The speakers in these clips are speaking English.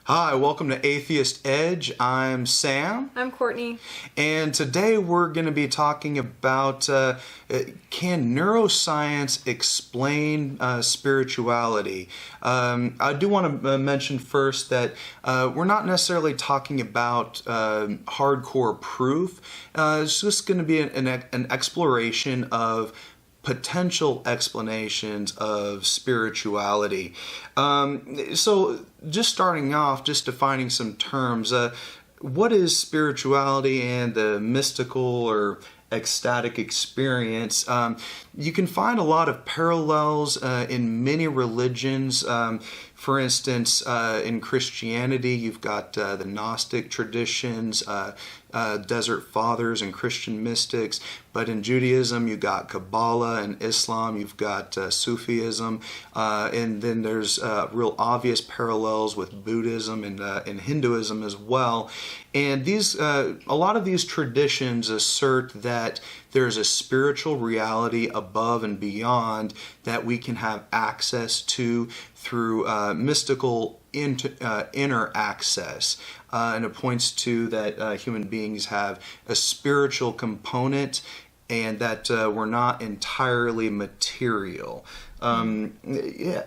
Hi, welcome to Atheist Edge. I'm Sam. I'm Courtney. And today we're going to be talking about can neuroscience explain spirituality? I do want to mention first that we're not necessarily talking about hardcore proof. It's just going to be an exploration of potential explanations of spirituality. So just starting off, just defining some terms, what is spirituality and the mystical or ecstatic experience? You can find a lot of parallels in many religions. For instance, in Christianity, you've got the Gnostic traditions, Desert Fathers and Christian mystics. But in Judaism, you've got Kabbalah, and Islam, you've got Sufism. And then there's real obvious parallels with Buddhism and Hinduism as well. And these, a lot of these traditions assert that there's a spiritual reality above and beyond that we can have access to through mystical inner access. And it points to that human beings have a spiritual component and that we're not entirely material. Yeah.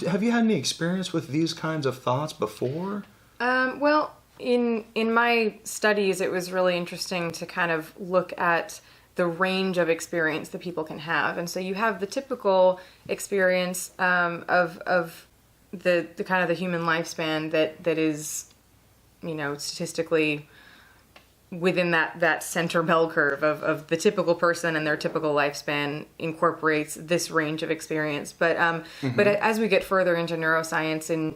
Have you had any experience with these kinds of thoughts before? Well, in my studies, it was really interesting to kind of look at the range of experience that people can have. And so you have the typical experience of the kind of the human lifespan that is, you know, statistically within that center bell curve of the typical person, and their typical lifespan incorporates this range of experience. But but as we get further into neuroscience in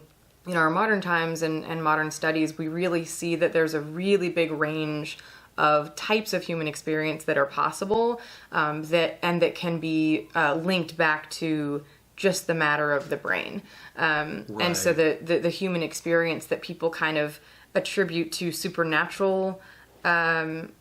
our modern times and modern studies, we really see that there's a really big range of types of human experience that are possible, that can be linked back to just the matter of the brain. Right. And so the human experience that people kind of attribute to supernatural causes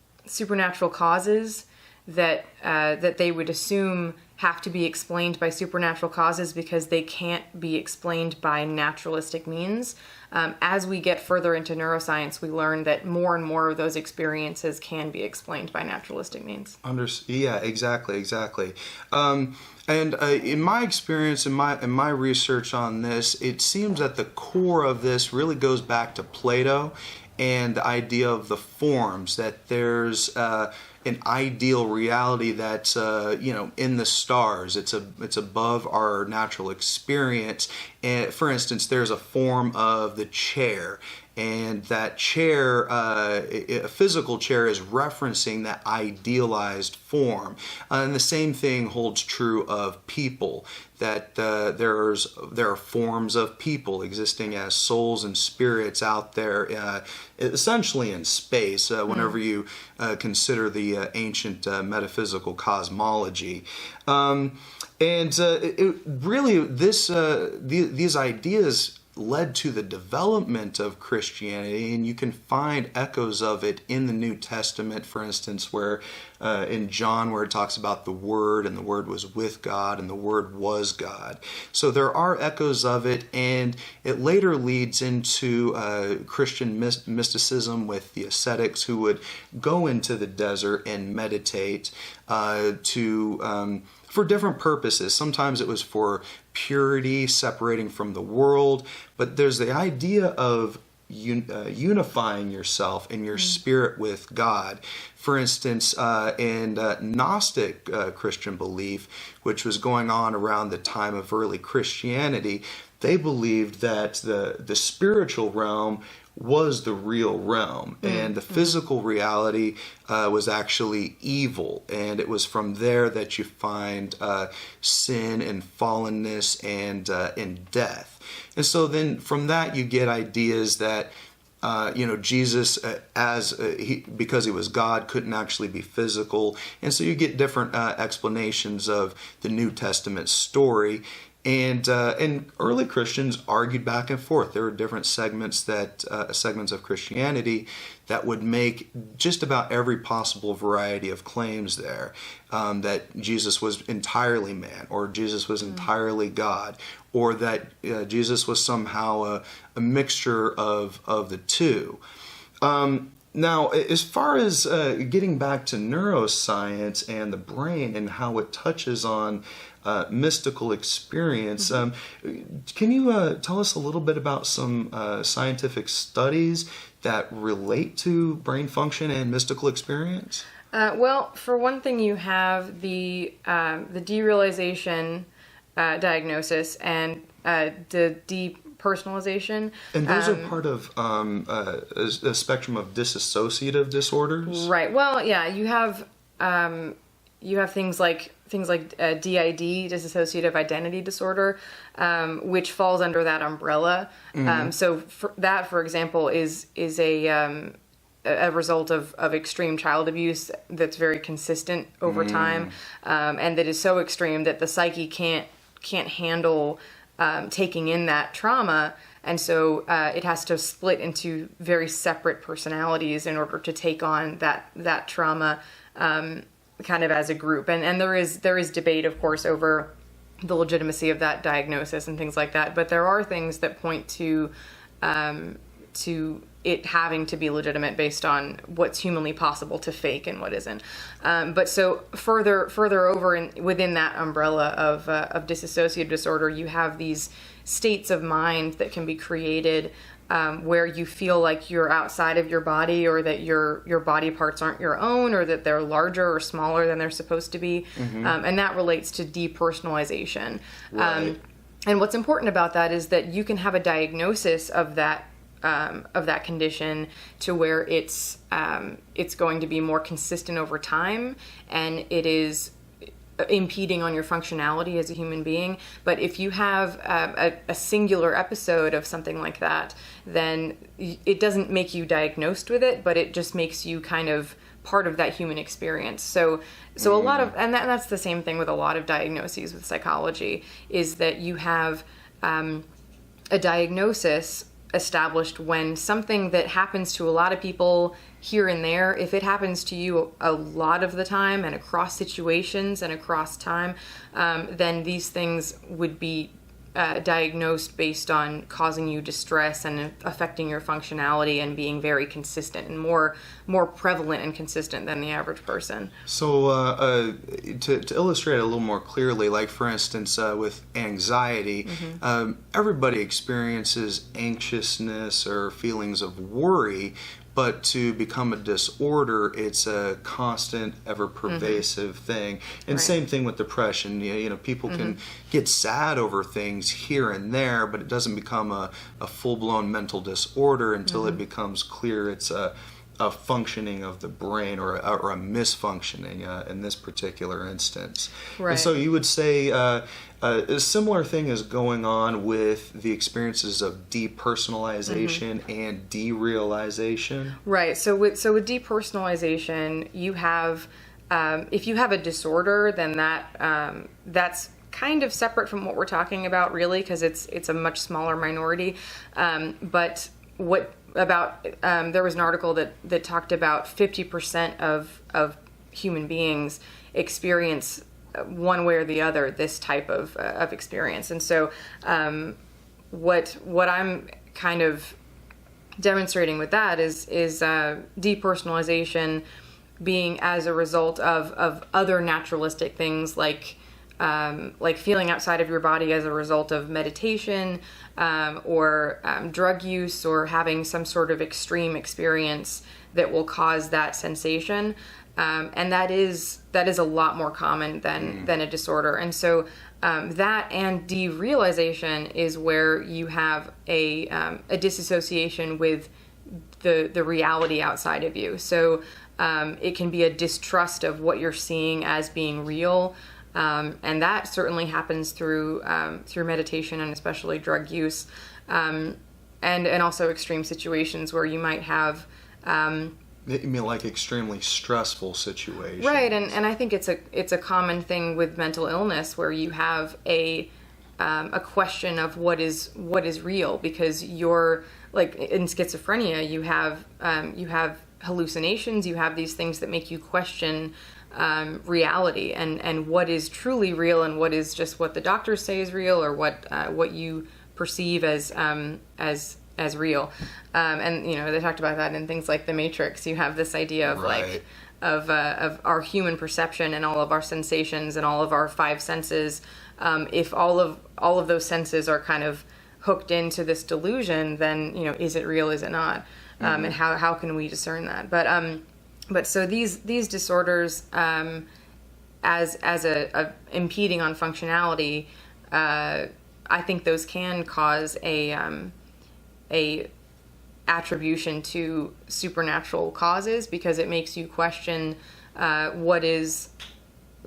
that they would assume have to be explained by supernatural causes because they can't be explained by naturalistic means. As we get further into neuroscience, we learn that more and more of those experiences can be explained by naturalistic means. Yeah, exactly. And in my experience, in my research on this, it seems that the core of this really goes back to Plato and the idea of the forms, that there's an ideal reality that's in the stars. It's above our natural experience. And for instance, there's a form of the chair, and that chair, a physical chair, is referencing that idealized form. And the same thing holds true of people, that there are forms of people existing as souls and spirits out there, essentially in space, whenever you consider the ancient metaphysical cosmology. These ideas led to the development of Christianity, and you can find echoes of it in the New Testament, for instance, where in John, where it talks about the Word, and the Word was with God, and the Word was God. So there are echoes of it, and it later leads into Christian mysticism with the ascetics who would go into the desert and meditate for different purposes. Sometimes it was for purity, separating from the world, but there's the idea of unifying yourself and your spirit with God. For instance, in Gnostic Christian belief, which was going on around the time of early Christianity, they believed that the spiritual realm was the real realm, and the physical reality was actually evil, and it was from there that you find sin and fallenness and death. And so then from that you get ideas that Jesus, because he was God, couldn't actually be physical, and so you get different explanations of the New Testament story. And early Christians argued back and forth. There were different segments of Christianity that would make just about every possible variety of claims there, that Jesus was entirely man, or Jesus was entirely God, or that Jesus was somehow a mixture of the two. Now, as far as getting back to neuroscience and the brain and how it touches on mystical experience, can you tell us a little bit about some scientific studies that relate to brain function and mystical experience? Well, for one thing, you have the derealization diagnosis and the depersonalization. And those are part of a spectrum of dissociative disorders? Right. Well, yeah, you have things like DID, dissociative identity disorder, which falls under that umbrella. So for example, is a result of extreme child abuse that's very consistent over time, and that is so extreme that the psyche can't handle taking in that trauma, and so it has to split into very separate personalities in order to take on that trauma kind of as a group. And there is debate, of course, over the legitimacy of that diagnosis and things like that, but there are things that point to it having to be legitimate based on what's humanly possible to fake and what isn't. But so further over within that umbrella of dissociative disorder, you have these states of mind that can be created where you feel like you're outside of your body, or that your body parts aren't your own, or that they're larger or smaller than they're supposed to be. And that relates to depersonalization. Right. And what's important about that is that you can have a diagnosis of that condition to where it's going to be more consistent over time, and it is impeding on your functionality as a human being. But if you have a singular episode of something like that, then it doesn't make you diagnosed with it, but it just makes you kind of part of that human experience. So a lot of, and that's the same thing with a lot of diagnoses with psychology, is that you have a diagnosis established when something that happens to a lot of people here and there, if it happens to you a lot of the time and across situations and across time, then these things would be diagnosed based on causing you distress and affecting your functionality and being very consistent and more prevalent and consistent than the average person. So to illustrate it a little more clearly, like for instance with anxiety, everybody experiences anxiousness or feelings of worry, but to become a disorder, it's a constant, ever-pervasive thing. And same thing with depression. You know, people can get sad over things here and there, but it doesn't become a full-blown mental disorder until it becomes clear it's a functioning of the brain or a misfunctioning in this particular instance. Right. And so you would say a similar thing is going on with the experiences of depersonalization and derealization. Right. So with depersonalization, you have if you have a disorder, then that's kind of separate from what we're talking about, really, because it's a much smaller minority. But what about there was an article that talked about 50% of human beings experience one way or the other this type of experience. And so what I'm kind of demonstrating with that is depersonalization being as a result of other naturalistic things like feeling outside of your body as a result of meditation, or drug use, or having some sort of extreme experience that will cause that sensation. And that is a lot more common than a disorder. And so that and derealization is where you have a disassociation with the reality outside of you. So it can be a distrust of what you're seeing as being real. And that certainly happens through meditation and especially drug use, and also extreme situations where you might have. You mean like extremely stressful situations? Right, and I think it's a common thing with mental illness where you have a a question of what is real, because you're like in schizophrenia, you have hallucinations, you have these things that make you question reality and what is truly real and what is just what the doctors say is real, or what you perceive as real. And they talked about that in things like The Matrix. You have this idea of Right. of our human perception and all of our sensations and all of our five senses. If all of those senses are kind of hooked into this delusion, then is it real? Is it not? And how can we discern that? But so these disorders, as a impeding on functionality, I think those can cause a attribution to supernatural causes, because it makes you question what is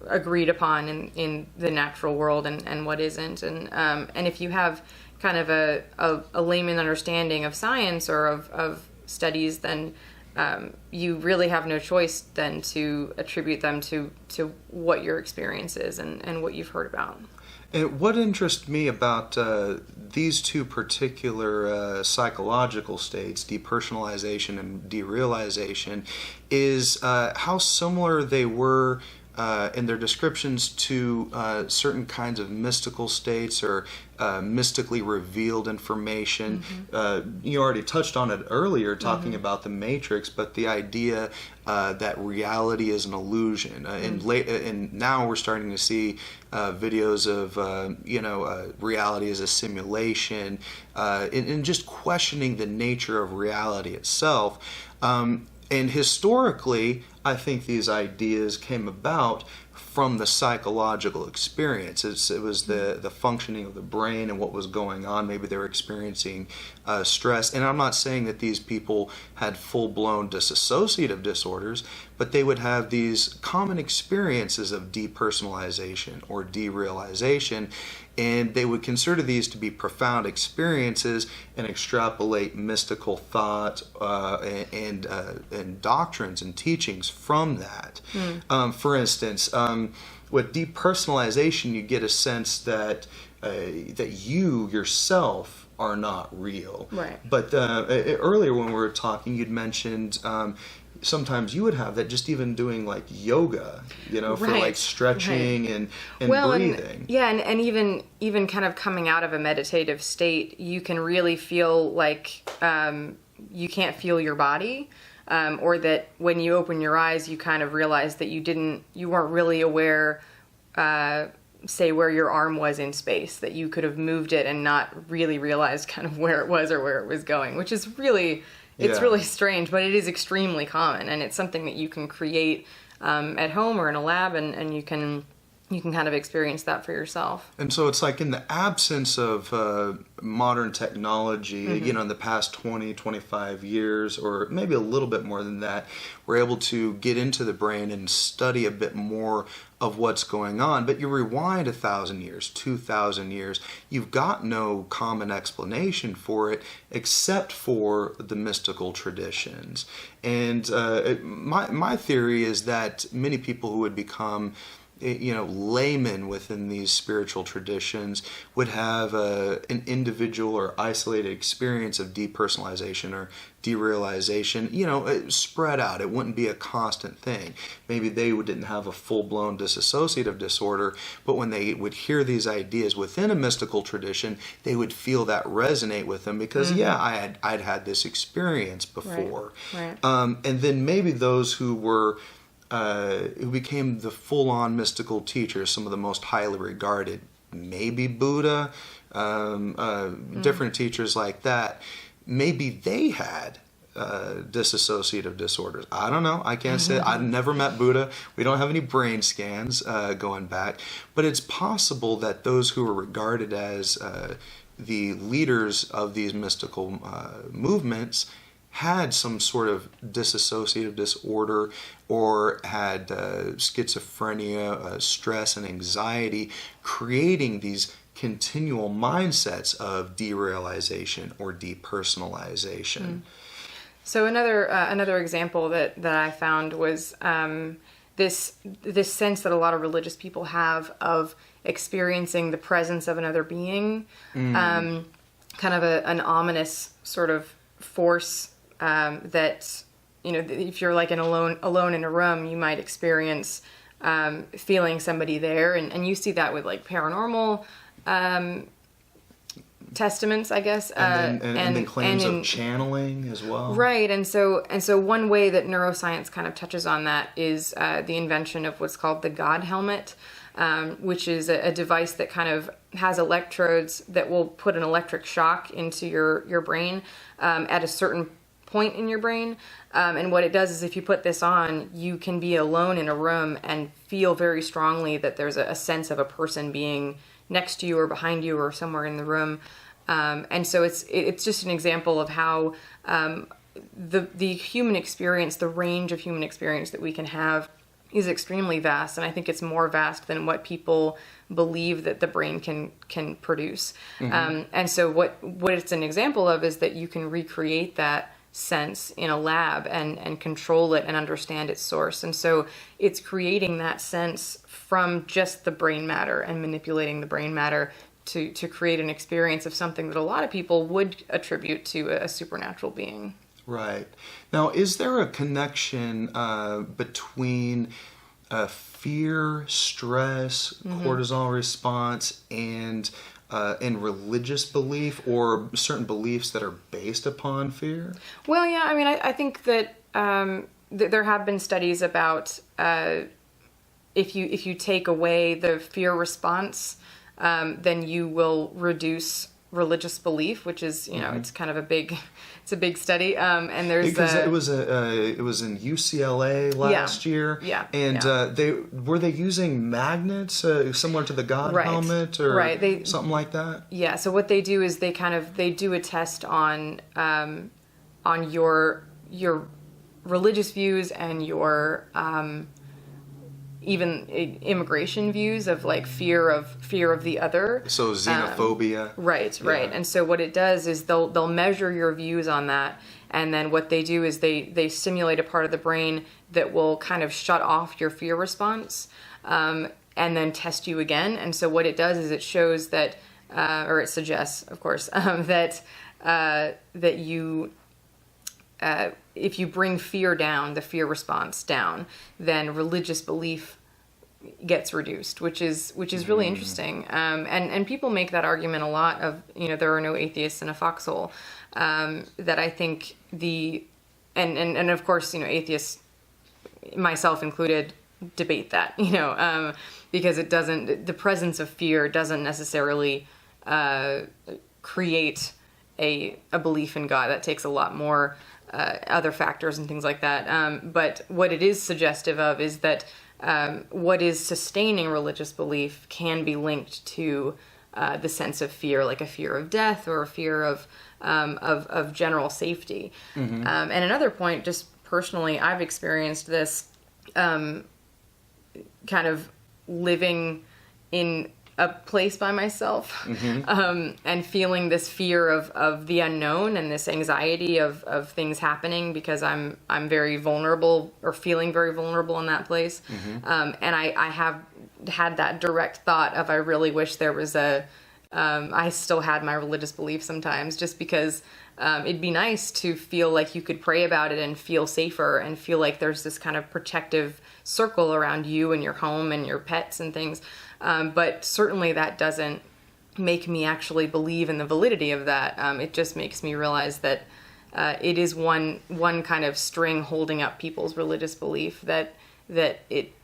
agreed upon in the natural world and what isn't. And if you have kind of a layman understanding of science or of studies, then you really have no choice then to attribute them to what your experience is and what you've heard about. And what interests me about these two particular psychological states, depersonalization and derealization, is how similar they were in their descriptions to certain kinds of mystical states or mystically revealed information. You already touched on it earlier, talking about the Matrix, but the idea that reality is an illusion. And now we're starting to see videos of reality as a simulation, and just questioning the nature of reality itself. And historically, I think these ideas came about from the psychological experience. It was the functioning of the brain and what was going on. Maybe they were experiencing stress. And I'm not saying that these people had full-blown dissociative disorders, but they would have these common experiences of depersonalization or derealization, and they would consider these to be profound experiences and extrapolate mystical thought and doctrines and teachings from that. For instance, with depersonalization, you get a sense that you yourself are not real. Right. But earlier when we were talking, you'd mentioned sometimes you would have that just even doing like yoga, for like stretching and breathing. And even kind of coming out of a meditative state, you can really feel like you can't feel your body, or that when you open your eyes, you kind of realize that you weren't really aware, say where your arm was in space, that you could have moved it and not really realized kind of where it was or where it was going, which is really, it's really strange, but it is extremely common, and it's something that you can create at home or in a lab, and you can kind of experience that for yourself. And so it's like in the absence of modern technology, in the past 20, 25 years, or maybe a little bit more than that, we're able to get into the brain and study a bit more of what's going on. But you rewind 1,000 years, 2,000 years, you've got no common explanation for it except for the mystical traditions. And my theory is that many people who would become laymen within these spiritual traditions would have an individual or isolated experience of depersonalization or derealization, spread out. It wouldn't be a constant thing. Maybe they didn't have a full-blown dissociative disorder, but when they would hear these ideas within a mystical tradition, they would feel that resonate with them because, I'd had this experience before. Right. And then maybe those who became the full-on mystical teachers, some of the most highly regarded, maybe Buddha, different teachers like that, maybe they had dissociative disorders. I don't know. I can't say. I've never met Buddha. We don't have any brain scans going back. But it's possible that those who were regarded as the leaders of these mystical movements had some sort of dissociative disorder or had schizophrenia, stress, and anxiety, creating these continual mindsets of derealization or depersonalization. So another example that I found was this sense that a lot of religious people have of experiencing the presence of another being, kind of an ominous sort of force that, you know, if you're like alone in a room, you might experience feeling somebody there, and you see that with like paranormal testaments, I guess, and then claims of channeling as well. Right, and so one way that neuroscience kind of touches on that is the invention of what's called the God helmet, which is a device that kind of has electrodes that will put an electric shock into your brain at a certain point in your brain. And what it does is if you put this on, you can be alone in a room and feel very strongly that there's a sense of a person being next to you or behind you or somewhere in the room. And so it's just an example of how the human experience, the range of human experience that we can have is extremely vast. And I think it's more vast than what people believe that the brain can produce. And so what it's an example of is that you can recreate that sense in a lab and control it and understand its source. And so it's creating that sense from just the brain matter and manipulating the brain matter to create an experience of something that a lot of people would attribute to a supernatural being. Right. Now, is there a connection between fear, stress, cortisol response, and religious belief, or certain beliefs that are based upon fear? Well, yeah, I mean, I think that there have been studies about if you take away the fear response, then you will reduce religious belief, which is, you know, it's kind of a big study. And there's because it was in UCLA last year. Yeah. And they using magnets similar to the God helmet or something like that. Yeah. So what they do is they do a test on your religious views and your even immigration views of like fear of the other. So xenophobia. Right. And so what it does is they'll measure your views on that, and then what they do is they stimulate a part of the brain that will kind of shut off your fear response, and then test you again. And so what it does is it shows that, or it suggests, of course, that you. If you bring fear down, the fear response down, then religious belief gets reduced, which is really interesting. And people make that argument a lot of, you know, there are no atheists in a foxhole. That I think and of course, you know, atheists, myself included, debate that, you know, because the presence of fear doesn't necessarily create a belief in God. That takes a lot more other factors and things like that. But what it is suggestive of is that what is sustaining religious belief can be linked to the sense of fear, like a fear of death or a fear of general safety. And another point, just personally, I've experienced this kind of living in a place by myself, and feeling this fear of the unknown and this anxiety of things happening because I'm very vulnerable or feeling very vulnerable in that place. And I have had that direct thought of I really wish there was I still had my religious belief sometimes, just because it'd be nice to feel like you could pray about it and feel safer and feel like there's this kind of protective circle around you and your home and your pets and things. But certainly that doesn't make me actually believe in the validity of that. It just makes me realize that it is one kind of string holding up people's religious belief, that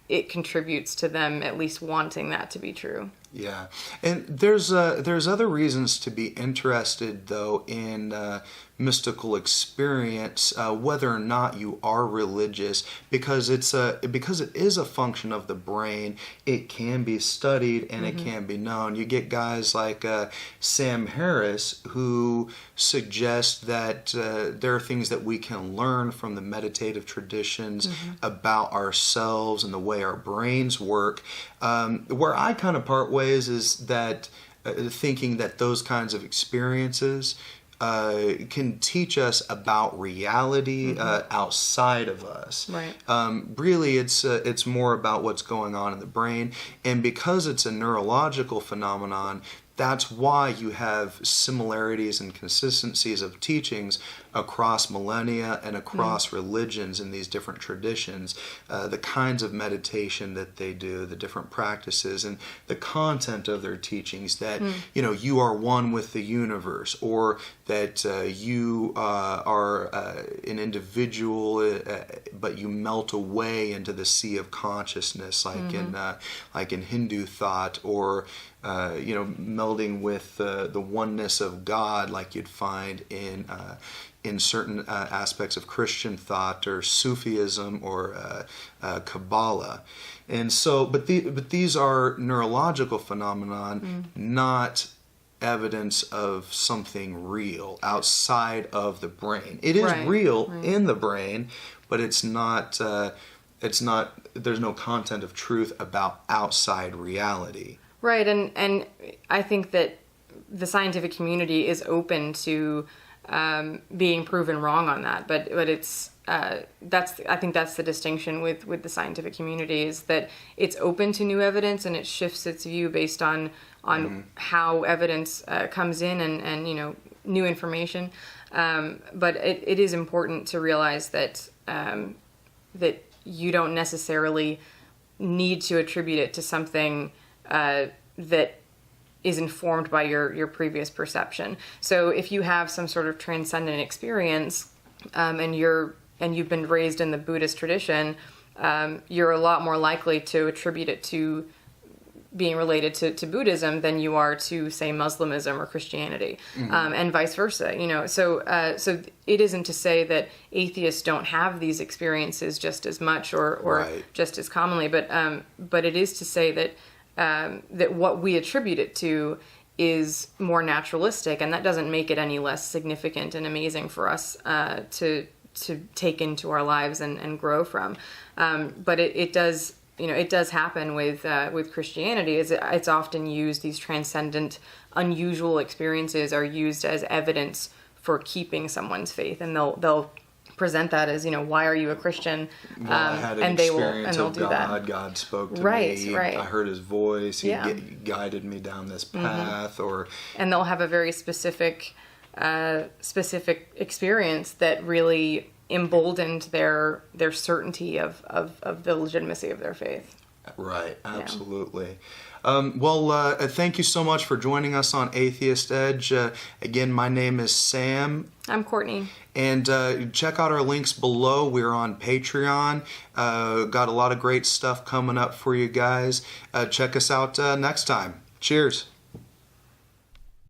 it contributes to them at least wanting that to be true. Yeah, and there's other reasons to be interested, though, in mystical experience, whether or not you are religious, because it is a function of the brain. It can be studied and it can be known. You get guys like Sam Harris who suggest that there are things that we can learn from the meditative traditions about ourselves and the way our brains work. Where I kind of part ways is that thinking that those kinds of experiences can teach us about reality outside of us. Right. Really, it's more about what's going on in the brain, and because it's a neurological phenomenon, that's why you have similarities and consistencies of teachings across millennia and across religions in these different traditions. The kinds of meditation that they do, the different practices, and the content of their teachings, that you are one with the universe, or that you are an individual, but you melt away into the sea of consciousness, like in Hindu thought, or melding with the oneness of God, like you'd find in certain aspects of Christian thought or Sufism or Kabbalah. And so, but these are neurological phenomenon, not evidence of something real outside of the brain. It is real in the brain, but it's not. There's no content of truth about outside reality. Right, and I think that the scientific community is open to being proven wrong on that, but it's I think that's the distinction with the scientific community, is that it's open to new evidence and it shifts its view based on how evidence comes in and new information. But it is important to realize that that you don't necessarily need to attribute it to something that is informed by your previous perception. So if you have some sort of transcendent experience, and you've been raised in the Buddhist tradition, you're a lot more likely to attribute it to being related to Buddhism than you are to, say, Muslimism or Christianity, and vice versa. So it isn't to say that atheists don't have these experiences just as much or just as commonly, but it is to say that that what we attribute it to is more naturalistic, and that doesn't make it any less significant and amazing for us to take into our lives and grow from. But it does. It does happen with Christianity. It's often used, these transcendent, unusual experiences are used as evidence for keeping someone's faith, and they'll present that as, why are you a Christian? Well, I had an experience of God. God spoke to me. Right. I heard His voice. He guided me down this path, and they'll have a very specific experience that really emboldened their certainty of the legitimacy of their faith. Right, absolutely. Thank you so much for joining us on Atheist Edge. Again, my name is Sam. I'm Courtney. And check out our links below. We're on Patreon. Got a lot of great stuff coming up for you guys. Check us out next time. Cheers.